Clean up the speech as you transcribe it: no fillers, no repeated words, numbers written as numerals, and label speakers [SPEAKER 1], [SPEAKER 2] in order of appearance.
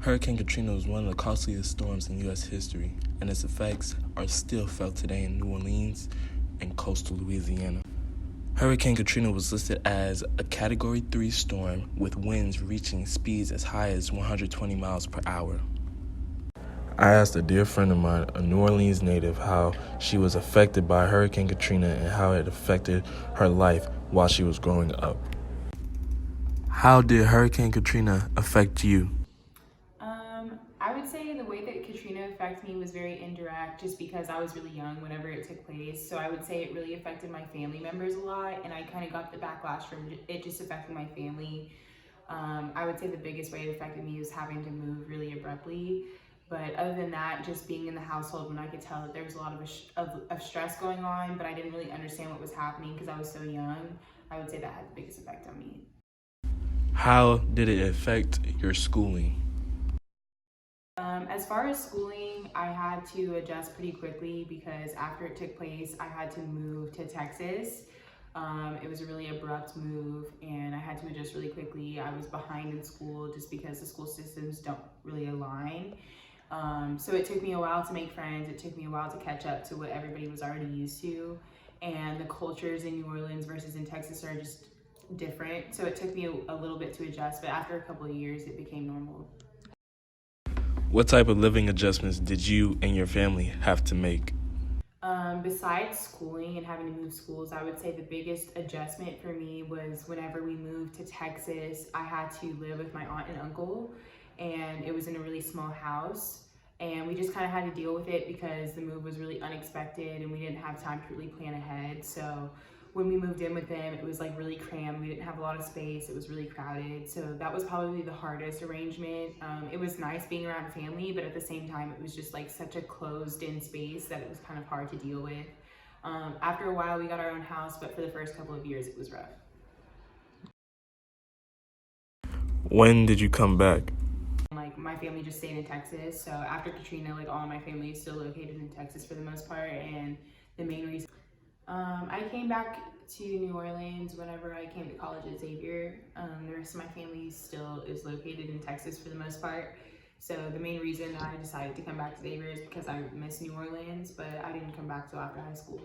[SPEAKER 1] Hurricane Katrina was one of the costliest storms in U.S. history, and its effects are still felt today in New Orleans and coastal Louisiana. Hurricane Katrina was listed as a Category 3 storm with winds reaching speeds as high as 120 miles per hour. I asked a dear friend of mine, a New Orleans native, how she was affected by Hurricane Katrina and how it affected her life while she was growing up. How did Hurricane Katrina affect you?
[SPEAKER 2] I would say the way that Katrina affected me was very indirect just because I was really young whenever it took place. So I would say it really affected my family members a lot, and I kind of got the backlash from it just affecting my family. I would say the biggest way it affected me was having to move really abruptly. But other than that, just being in the household when I could tell that there was a lot of stress going on, but I didn't really understand what was happening because I was so young, I would say that had the biggest effect on me.
[SPEAKER 1] How did it affect your schooling?
[SPEAKER 2] As far as schooling, I had to adjust pretty quickly because after it took place, I had to move to Texas. It was a really abrupt move and I had to adjust really quickly. I was behind in school just because the school systems don't really align. So it took me a while to make friends. It took me a while to catch up to what everybody was already used to. And the cultures in New Orleans versus in Texas are just different. So it took me a little bit to adjust, but after a couple of years, it became normal.
[SPEAKER 1] What type of living adjustments did you and your family have to make?
[SPEAKER 2] Besides schooling and having to move schools, I would say the biggest adjustment for me was whenever we moved to Texas, I had to live with my aunt and uncle, and it was in a really small house. And we just kind of had to deal with it because the move was really unexpected and we didn't have time to really plan ahead. So when we moved in with them, it was like really crammed. We didn't have a lot of space. It was really crowded. So that was probably the hardest arrangement. It was nice being around family, but at the same time, it was just like such a closed in space that it was kind of hard to deal with. After a while, we got our own house, but for the first couple of years, it was rough.
[SPEAKER 1] When did you come back?
[SPEAKER 2] Like my family just stayed in Texas. So after Katrina, like all of my family is still located in Texas for the most part. And the main reason I came back to New Orleans whenever I came to college at Xavier. The rest of my family still is located in Texas for the most part. So the main reason I decided to come back to Xavier is because I miss New Orleans, but I didn't come back till after high school.